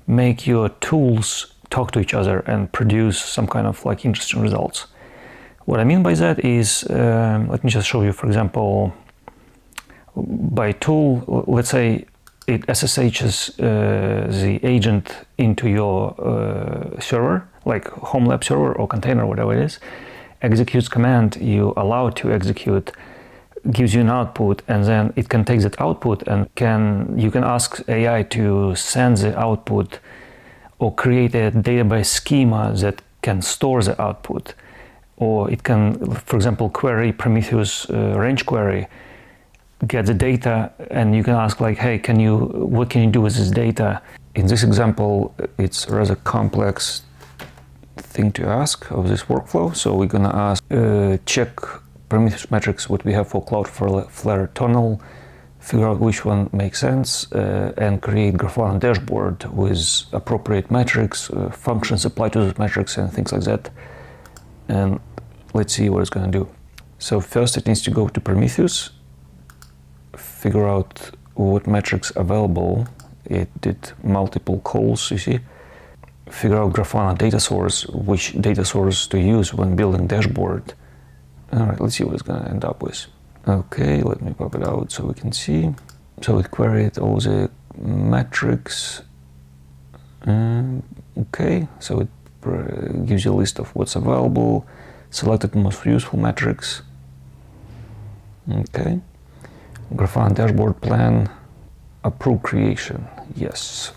make your tools talk to each other and produce some kind of like interesting results. What I mean by that is, let me just show you, for example, by tool, let's say it SSHs the agent into your server, like Homelab server or container, whatever it is, executes command you allow it to execute, gives you an output, and then it can take that output and you can ask AI to send the output or create a database schema that can store the output. Or it can, for example, query Prometheus range query, get the data, and you can ask like, hey, what can you do with this data? In this example, it's a rather complex thing to ask of this workflow. So we're gonna ask, check Prometheus metrics, what we have for Cloudflare tunnel, figure out which one makes sense, and create Grafana dashboard with appropriate metrics, functions applied to those metrics, and things like that. And let's see what it's gonna do. So first it needs to go to Prometheus, figure out what metrics available. It did multiple calls, you see. Figure out Grafana data source, which data source to use when building dashboard. All right, let's see what it's gonna end up with. Okay, let me pop it out so we can see. So it queried all the metrics. Okay, so it gives you a list of what's available, selected most useful metrics. Okay, Grafana dashboard plan, approve creation, yes.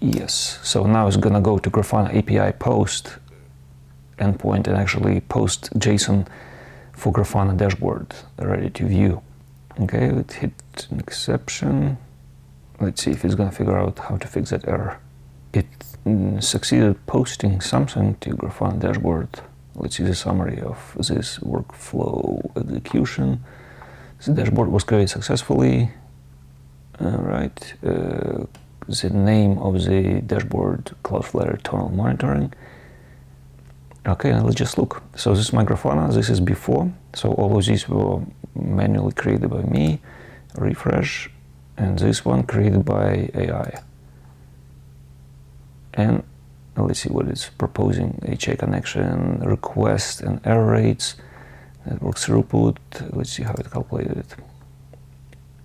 Yes, so now it's gonna go to Grafana API post endpoint and actually post JSON for Grafana dashboard ready to view. Okay, let's hit an exception. Let's see if it's gonna figure out how to fix that error. It succeeded posting something to Grafana dashboard. Let's see the summary of this workflow execution. The dashboard was created successfully. All right, the name of the dashboard, Cloudflare tunnel monitoring. Okay, let's just look. So this is my Grafana, this is before. So all of these were manually created by me, refresh, and this one created by AI. And let's see what it's proposing. HA connection, request and error rates, network throughput. Let's see how it calculated it.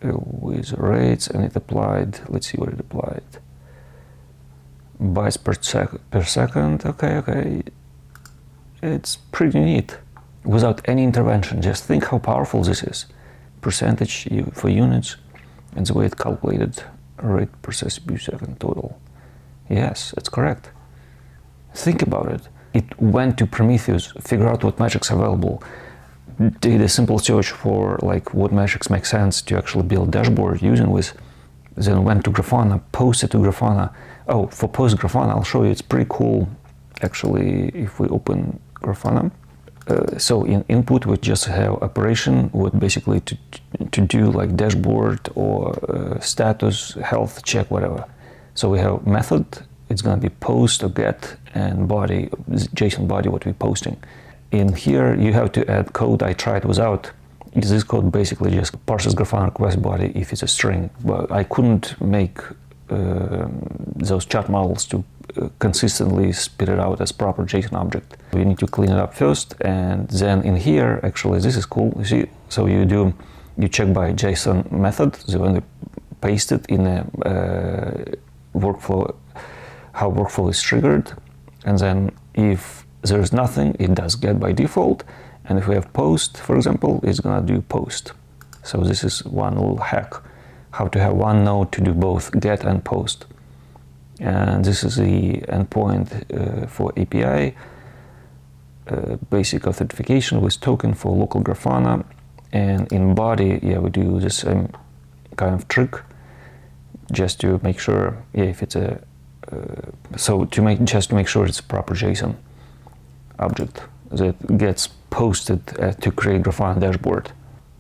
With rates, and it applied, let's see what it applied. Bytes per second, okay. It's pretty neat, without any intervention. Just think how powerful this is. Percentage for units, and the way it calculated rate per second total. Yes, that's correct. Think about it. It went to Prometheus, figure out what metrics available, did a simple search for like what metrics make sense to actually build dashboard using with, then went to Grafana, posted to Grafana. Oh, for post Grafana, I'll show you, it's pretty cool. Actually, if we open Grafana, so in input we just have operation, what basically to do like dashboard or status, health check, whatever. So we have method, it's gonna be post or get, and body, JSON body, what we're posting. In here you have to add code. I tried without. This code basically just parses Grafana request body if it's a string, but I couldn't make those chat models to consistently spit it out as proper JSON object. You need to clean it up first, and then in here, actually, this is cool. You see, so you check by JSON method, so when you paste it in a workflow, how workflow is triggered, and then if there is nothing, it does get by default, and if we have post, for example, it's gonna do post. So this is one little hack, how to have one node to do both get and post. And this is the endpoint for API, basic authentication with token for local Grafana, and in body, yeah, we do the same kind of trick, just to make sure, yeah, if it's a, just to make sure it's a proper JSON object that gets posted to create Grafana dashboard.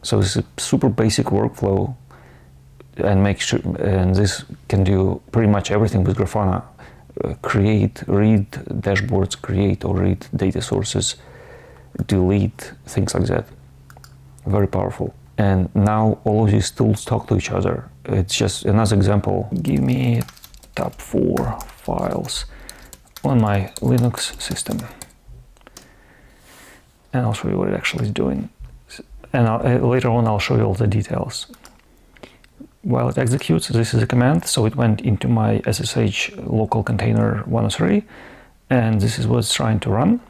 So this is a super basic workflow, and make sure, and this can do pretty much everything with Grafana. Create, read dashboards, create or read data sources, delete, things like that. Very powerful. And now all of these tools talk to each other. It's just another example. Give me top 4 files on my Linux system. And I'll show you what it actually is doing. And later on I'll show you all the details. While it executes, this is a command, so it went into my SSH local container 103, and this is what it's trying to run.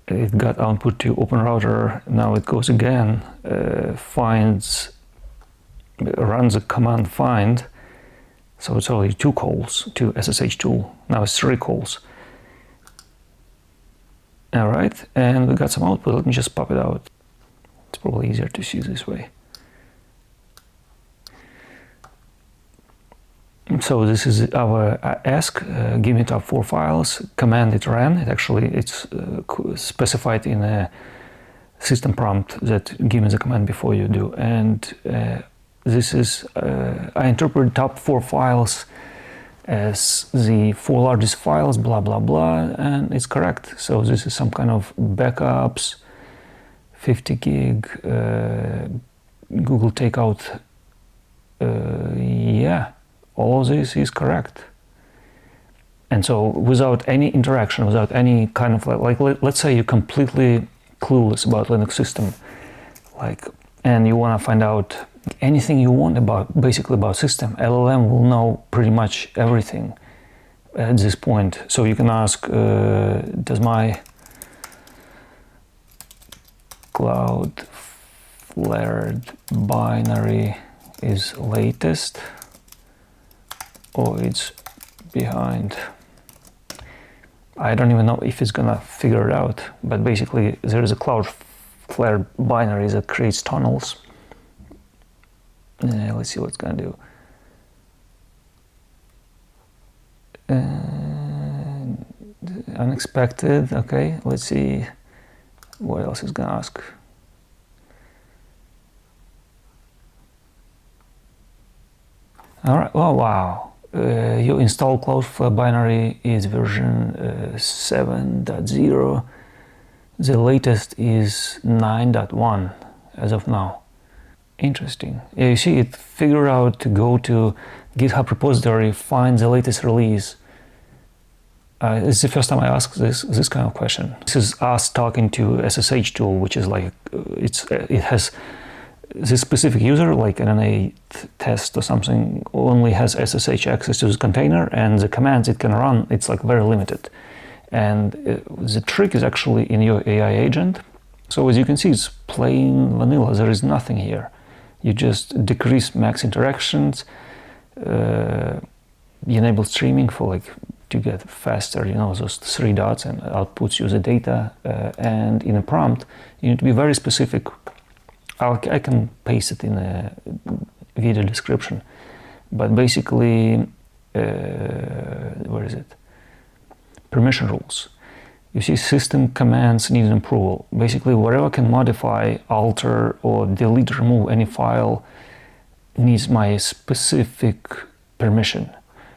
It got output to open router. Now it goes again, runs a command find. So it's already 2 calls to SSH tool. Now it's 3 calls. All right, and we got some output. Let me just pop it out. It's probably easier to see this way. So this is our ask, give me top 4 files, command it ran. It's specified in a system prompt that give me the command before you do. And this is, I interpret top 4 files as the 4 largest files, blah, blah, blah, and it's correct. So this is some kind of backups, 50 gig, Google Takeout, yeah. All of this is correct. And so without any interaction, without any kind of let's say you're completely clueless about Linux system, and you want to find out anything you want basically about system, LLM will know pretty much everything at this point. So you can ask, does my Cloudflare binary is latest? Or it's behind. I don't even know if it's gonna figure it out, but basically there is a Cloudflare binary that creates tunnels. Let's see what it's gonna do. Unexpected, okay, let's see what else it's gonna ask. All right, oh wow. You install Cloudflare binary is version 7.0. The latest is 9.1 as of now. Interesting. Yeah, you see, it figured out to go to GitHub repository, find the latest release. It's the first time I ask this kind of question. This is us talking to SSH tool, which is like it has this specific user, like an n8n test or something, only has SSH access to this container, and the commands it can run, it's like very limited. And the trick is actually in your AI agent. So as you can see, it's plain vanilla. There is nothing here. You just decrease max interactions, you enable streaming for to get faster, those 3 dots, and outputs you the data. And in a prompt, you need to be very specific. I can paste it in a video description, but basically, where is it? Permission rules. You see, system commands need an approval. Basically, whatever can modify, alter, or delete, remove any file needs my specific permission.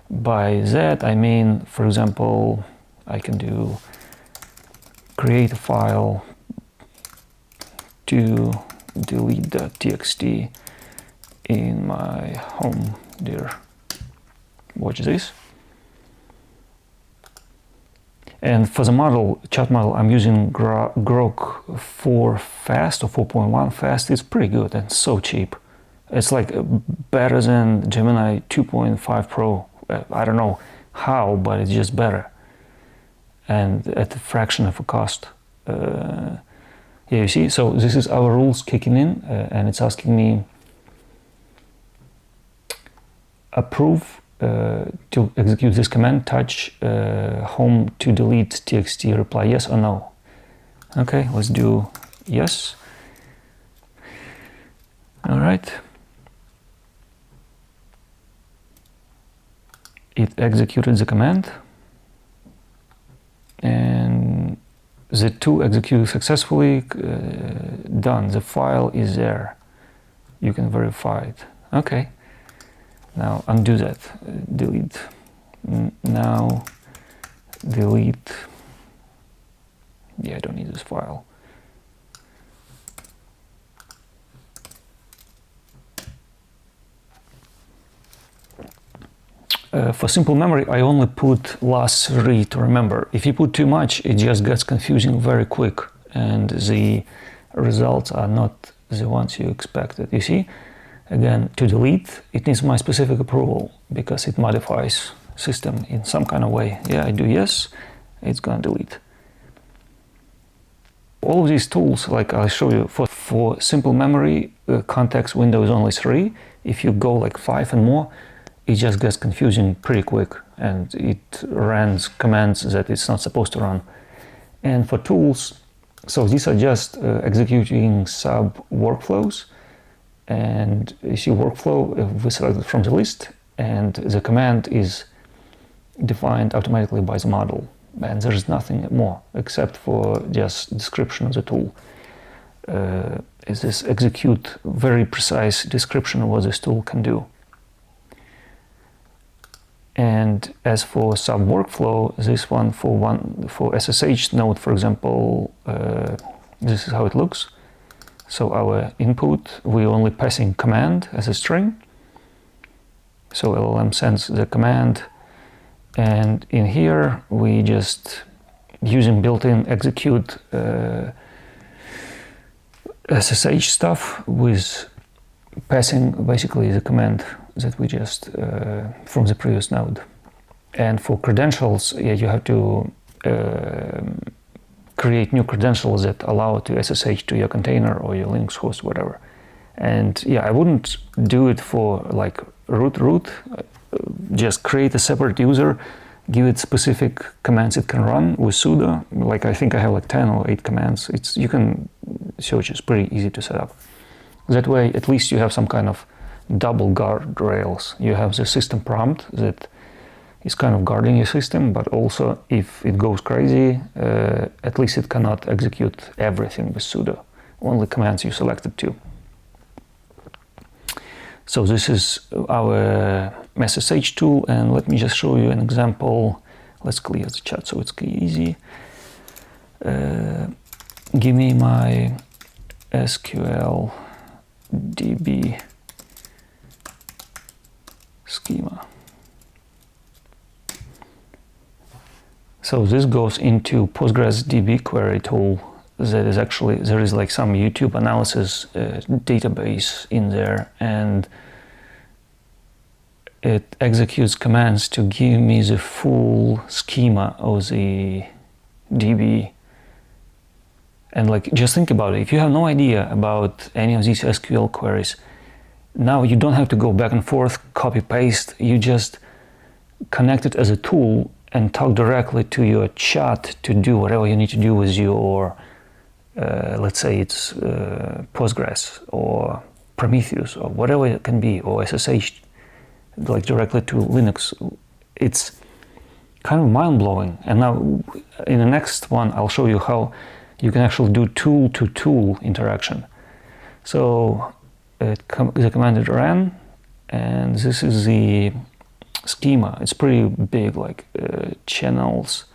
By that, I mean, for example, I can do create a file to delete.txt in my home dir. Watch this. And for the model, chat model, I'm using Grok 4 Fast or 4.1 Fast. It's pretty good and so cheap. It's like better than Gemini 2.5 Pro. I don't know how, but it's just better. And at a fraction of a cost. Yeah, you see, so this is our rules kicking in, and it's asking me approve to execute this command, touch home to delete txt, reply yes or no. Okay, let's do yes. All right. It executed the command, and the 2 executed successfully, done. The file is there. You can verify it. Okay. Now undo that. Delete. Now delete. Yeah, I don't need this file. For simple memory, I only put last 3 to remember. If you put too much, it just gets confusing very quick, and the results are not the ones you expected. You see, again, to delete, it needs my specific approval because it modifies system in some kind of way. Yeah, I do yes, it's gonna delete. All of these tools, like I'll show you, for simple memory, context window is only 3. If you go like 5 and more, it just gets confusing pretty quick, and it runs commands that it's not supposed to run. And for tools, so these are just executing sub workflows, and you see workflow we selected from the list, and the command is defined automatically by the model, and there's nothing more except for just description of the tool. Is this execute very precise description of what this tool can do. And as for sub workflow, this one for SSH node, for example, this is how it looks. So our input, we only passing command as a string. So LLM sends the command, and in here we just using built-in execute SSH stuff with passing basically the command that we just from the previous node. And for credentials, yeah, you have to create new credentials that allow to SSH to your container or your Linux host, whatever. And yeah, I wouldn't do it for like root. Just create a separate user, give it specific commands it can run with sudo. Like I think I have like 10 or 8 commands. You can search, it's pretty easy to set up. That way, at least you have some kind of double guardrails. You have the system prompt that is kind of guarding your system, but also if it goes crazy, at least it cannot execute everything with sudo, only commands you selected to. So this is our SSH tool, and let me just show you an example. Let's clear the chat so it's easy. Give me my SQL DB schema. So this goes into Postgres DB query tool. That is actually, there is like some YouTube analysis database in there, and it executes commands to give me the full schema of the DB. And like, just think about it. If you have no idea about any of these SQL queries, now you don't have to go back and forth, copy paste. You just connect it as a tool and talk directly to your chat to do whatever you need to do with your, let's say it's Postgres or Prometheus or whatever it can be, or SSH, like directly to Linux. It's kind of mind-blowing. And now in the next one, I'll show you how you can actually do tool-to-tool interaction. So the command is ran, and this is the schema. It's pretty big, like channels,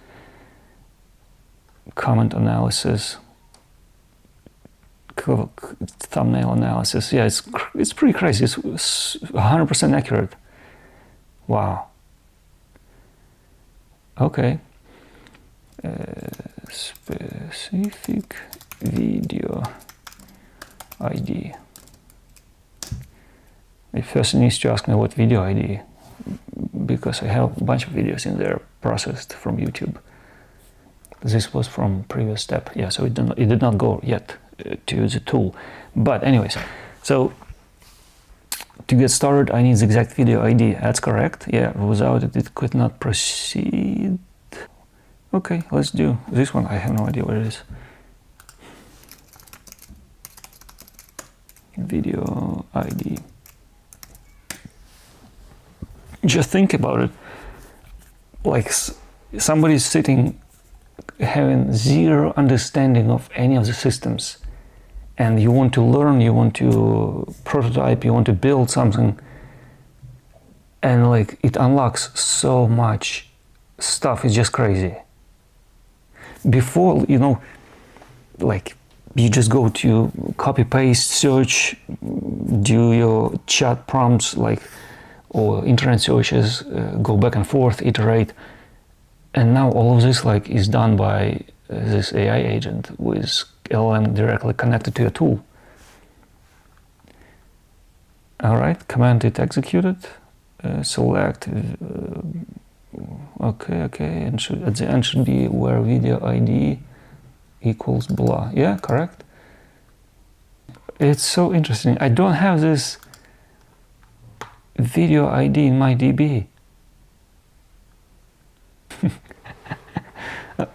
comment analysis, thumbnail analysis. Yeah, it's pretty crazy. It's 100% accurate. Wow. Okay. Specific video ID. It first needs to ask me what video ID, because I have a bunch of videos in there processed from YouTube. This was from previous step. Yeah, so it did not go yet to the tool. But anyways, so to get started, I need the exact video ID. That's correct. Yeah, without it, it could not proceed. Okay, let's do this one. I have no idea what it is. Video ID. Just think about it. Like somebody's sitting, having zero understanding of any of the systems, and you want to learn, you want to prototype, you want to build something, and like it unlocks so much stuff. It's just crazy. Before, you know, like you just go to copy paste, search, do your chat prompts, like or internet searches, go back and forth, iterate. And now all of this like is done by this AI agent with LLM directly connected to a tool. All right, command it executed, select, okay, and at the end should be where video ID equals blah. Yeah, correct. It's so interesting. I don't have this video ID in my DB.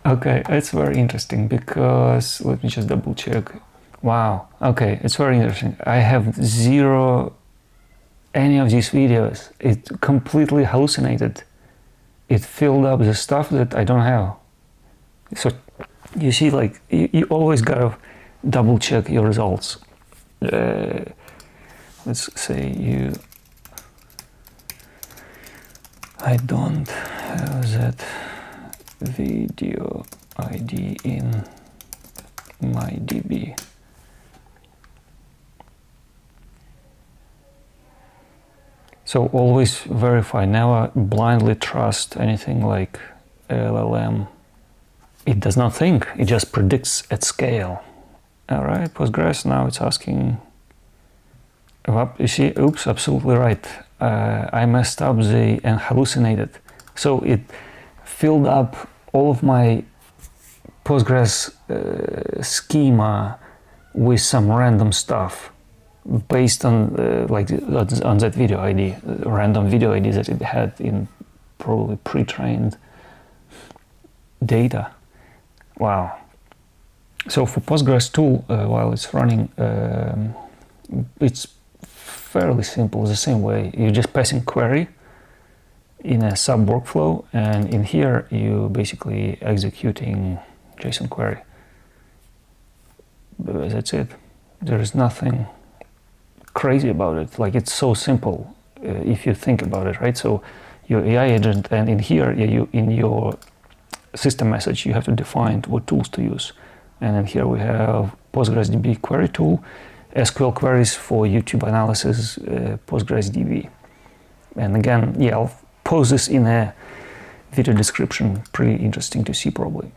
Okay, it's very interesting because let me just double check. Wow, okay, it's very interesting. I have zero any of these videos. It completely hallucinated. It filled up the stuff that I don't have. So you see, like, you always gotta double check your results. Let's say I don't have that video ID in my DB. So always verify, never blindly trust anything like LLM. It does not think, it just predicts at scale. All right, Postgres, now it's asking, you see, oops, absolutely right. I messed up and hallucinated. So it filled up all of my Postgres schema with some random stuff based on on that video ID, random video ID that it had in probably pre-trained data. Wow. So for Postgres tool, while it's running, it's fairly simple, the same way. You're just passing query in a sub workflow, and in here you basically executing JSON query. That's it. There is nothing crazy about it. Like, it's so simple if you think about it, right? So your AI agent, and in here in your system message you have to define what tools to use. And in here we have PostgreSDB query tool, SQL queries for YouTube analysis, PostgreSDB. And again, yeah, I'll post this in a video description. Pretty interesting to see, probably.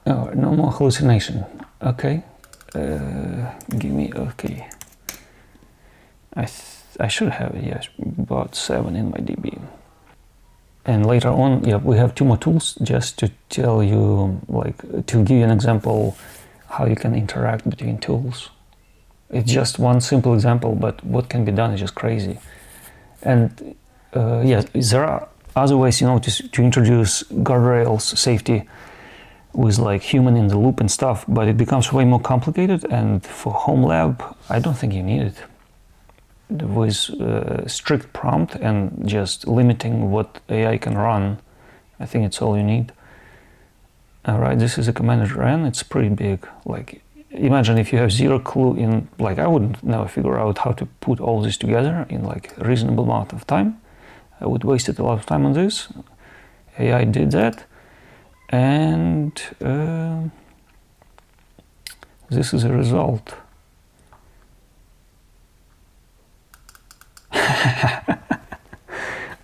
Oh, no more hallucination. Okay. Give me, okay. I should have, yes, about 7 in my DB. And later on, yeah, we have 2 more tools just to tell you, like, to give you an example how you can interact between tools. It's just one simple example, but what can be done is just crazy. And yeah, there are other ways, you know, to introduce guardrails, safety with like human in the loop and stuff, but it becomes way more complicated. And for Homelab, I don't think you need it. With strict prompt and just limiting what AI can run, I think it's all you need. All right, this is a command ran. It's pretty big. Like, imagine if you have zero clue in, like, I wouldn't never figure out how to put all this together in like a reasonable amount of time. I would wasted a lot of time on this. AI did that, and this is a result.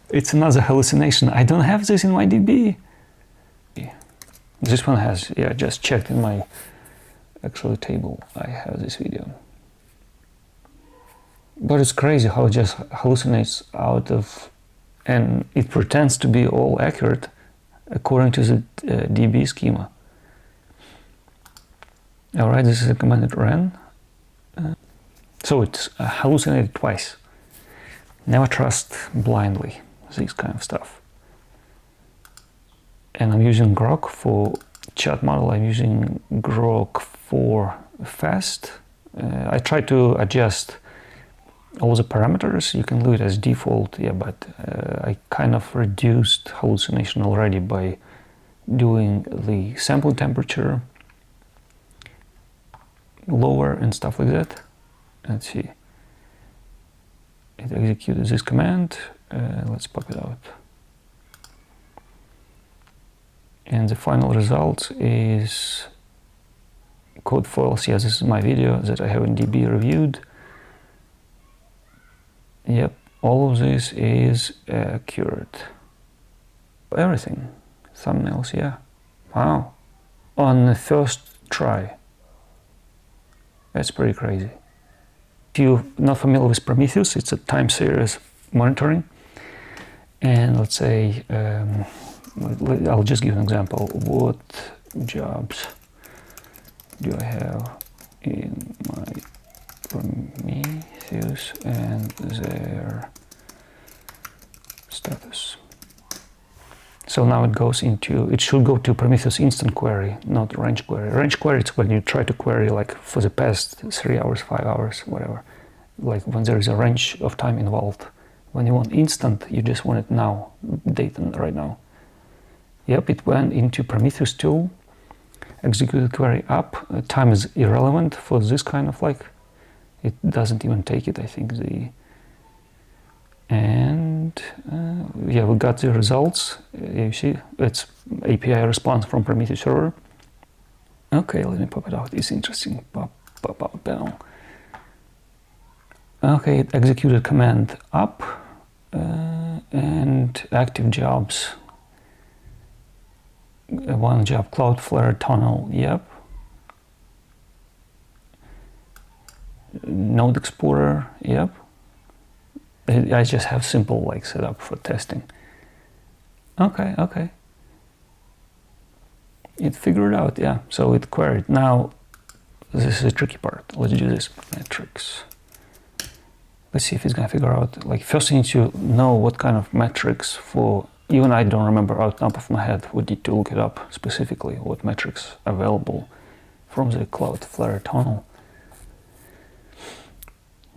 It's another hallucination. I don't have this in my DB. This one has, yeah, just checked in my actual table. I have this video. But it's crazy how it just hallucinates out of, and it pretends to be all accurate according to the DB schema. All right, this is a command that ran. So it's hallucinated twice. Never trust blindly this kind of stuff. And I'm using Grok for chat model. I'm using Grok for fast. I try to adjust all the parameters. You can leave it as default, yeah, but I kind of reduced hallucination already by doing the sample temperature lower and stuff like that. Let's see. It executed this command. Let's pop it out. And the final result is code files. Yes, this is my video that I have in DB reviewed. Yep, all of this is accurate. Everything. Thumbnails, yeah. Wow. On the first try. That's pretty crazy. If you're not familiar with Prometheus, it's a time series monitoring. And let's say, I'll just give an example. What jobs do I have in my Prometheus and their status? So now it should go to Prometheus instant query, not range query. Range query is when you try to query like for the past 3 hours, 5 hours, whatever. Like when there is a range of time involved. When you want instant, you just want it now, data right now. Yep, it went into Prometheus tool, executed query up. Time is irrelevant for this kind of like, it doesn't even take it, I think. Yeah, we got the results. You see, it's API response from Prometheus server. Okay, let me pop it out. It's interesting. Pop out panel. Okay, it executed command up and active jobs. One job, Cloudflare tunnel. Yep. Node Explorer. Yep. I just have simple like setup for testing. Okay. It figured out, yeah. So it queried. Now, this is the tricky part. Let's do this. Metrics. Let's see if it's gonna figure out. Like, first you need to know what kind of metrics for. Even I don't remember out top of my head. We need to look it up specifically. What metrics available from the Cloudflare tunnel.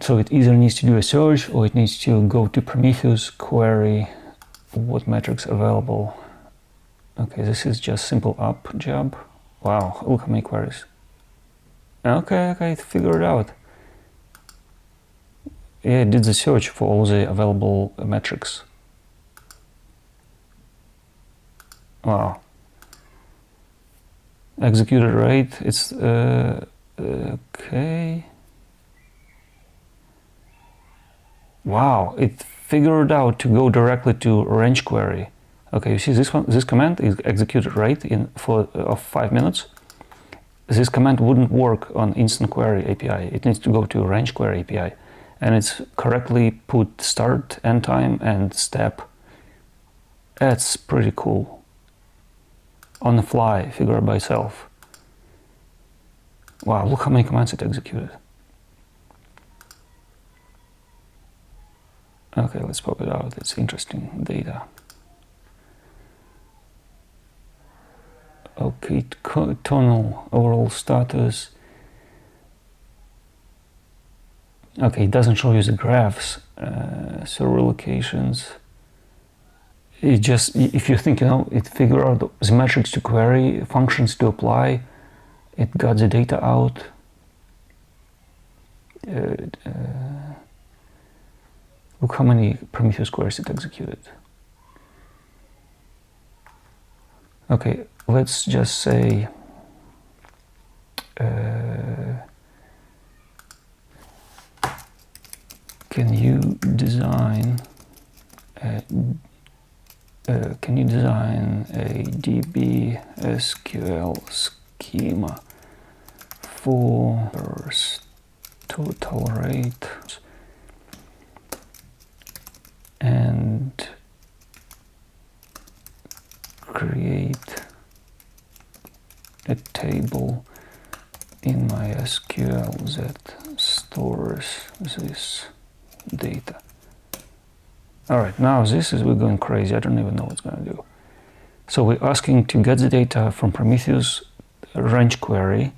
So it either needs to do a search or it needs to go to Prometheus, query what metrics available. Okay, this is just simple up job. Wow, look how many queries. Okay, it figured it out. Yeah, it did the search for all the available metrics. Wow. Executed rate, it's okay. Wow, it figured out to go directly to range query. Okay, you see this one. This command is executed right of 5 minutes. This command wouldn't work on instant query API. It needs to go to range query API, and it's correctly put start, end time, and step. That's pretty cool. On the fly, figure it by itself. Wow, look how many commands it executed. Okay, let's pop it out. It's interesting data. Okay, tunnel overall status. Okay, it doesn't show you the graphs, server locations. It just, if you think, it figured out the metrics to query, functions to apply, it got the data out. Look how many Prometheus queries it executed. Okay, let's just say can you design a DB SQL schema for total rate and create a table in my SQL that stores this data. All right, now we're going crazy. I don't even know what's going to do. So we're asking to get the data from Prometheus range query.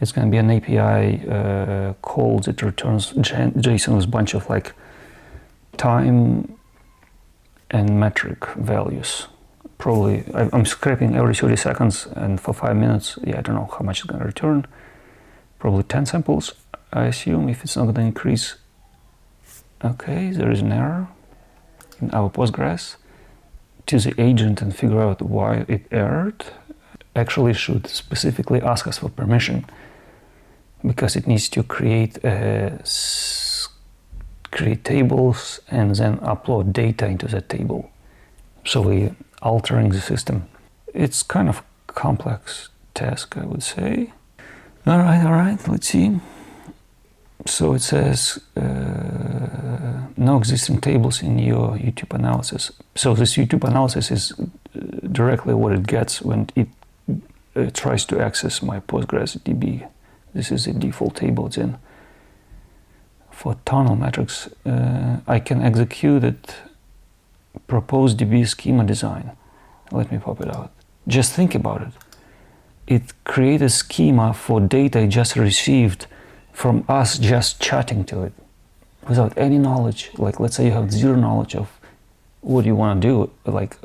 It's going to be an API call that returns JSON with a bunch of like time and metric values. Probably, I'm scraping every 30 seconds, and for 5 minutes, yeah, I don't know how much it's going to return. Probably 10 samples, I assume, if it's not going to increase. Okay, there is an error in our Postgres. To the agent and figure out why it errored. Actually should specifically ask us for permission, because it needs to create a create tables and then upload data into that table. So we're altering the system. It's kind of complex task, I would say. All right, let's see. So it says no existing tables in your YouTube analysis. So this YouTube analysis is directly what it gets when it tries to access my Postgres DB. This is the default table it's in. For tunnel metrics, I can execute it, propose DB schema design. Let me pop it out. Just think about it. It created a schema for data it just received from us just chatting to it without any knowledge. Like, let's say you have zero knowledge of what you want to do, like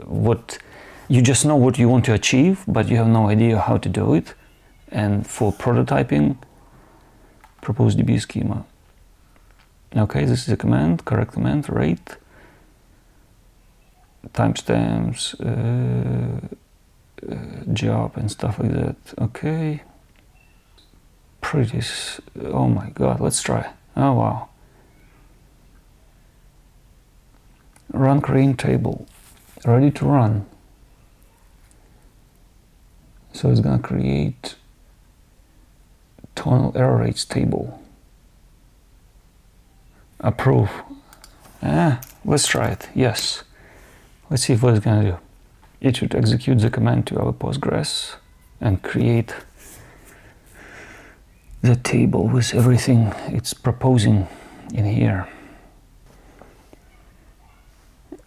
what you just know what you want to achieve, but you have no idea how to do it. And for prototyping, propose DB schema. Okay, this is a command, correct command, rate, timestamps, job and stuff like that. Okay. Pretty, oh my god, let's try. Oh wow. Run crane table, ready to run. So it's gonna create tunnel error rates table. Approve. Let's try it, yes. Let's see what it's gonna do. It should execute the command to our Postgres and create the table with everything it's proposing in here.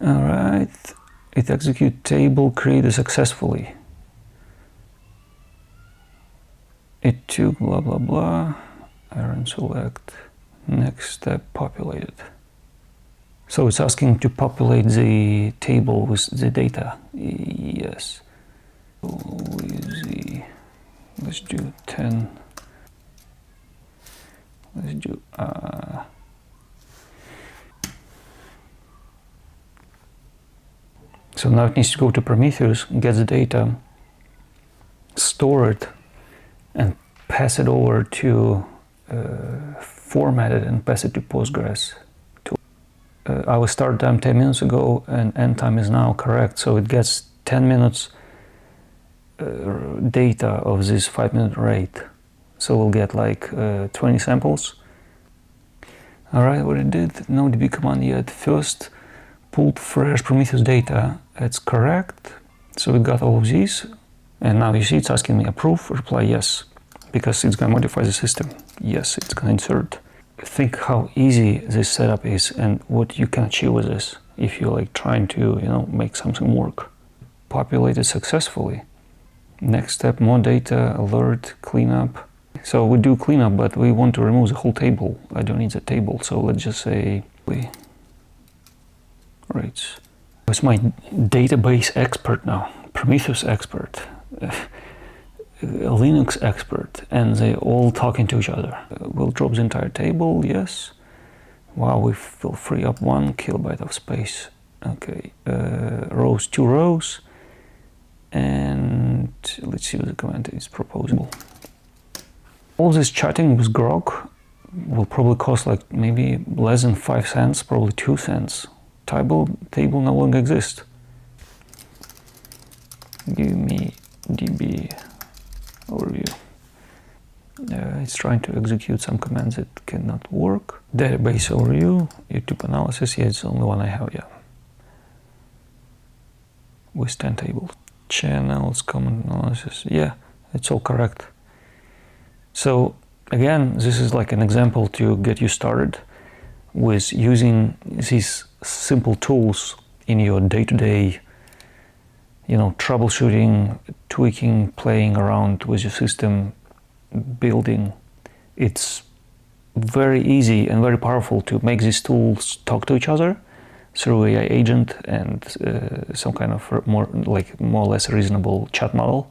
All right, it execute table created successfully. It took blah blah blah, iron select, next step populated. So it's asking to populate the table with the data. Yes. Let's do 10. Let's do so now it needs to go to Prometheus, get the data, store it, and pass it over to format it and pass it to Postgres. Our start time 10 minutes ago and end time is now correct, so it gets 10 minutes data of this 5-minute rate. So we'll get like 20 samples. All right, what it did, no DB command yet. First, pulled fresh Prometheus data. It's correct. So we got all of these. And now you see it's asking me approve, reply yes. Because it's gonna modify the system. Yes, it's gonna insert. Think how easy this setup is and what you can achieve with this if you're like trying to, make something work. Populated successfully. Next step, more data, alert, cleanup. So we do cleanup, but we want to remove the whole table. I don't need the table, so let's just say rates. It's my database expert now, Prometheus expert, Linux expert, and they all talking to each other. We'll drop the entire table, yes. Wow, we will free up 1 kilobyte of space. Okay, rows, 2 rows, and let's see what the command is proposable. All this chatting with Grok will probably cost like maybe less than 5 cents, probably 2 cents. Table no longer exists. Give me DB overview. It's trying to execute some commands that cannot work. Database overview, YouTube analysis, yeah, it's the only one I have, yeah. With 10 tables. Channels, common analysis, yeah, it's all correct. So again, this is like an example to get you started with using these simple tools in your day-to-day, troubleshooting, tweaking, playing around with your system, building. It's very easy and very powerful to make these tools talk to each other through AI agent and some kind of more or less reasonable chat model.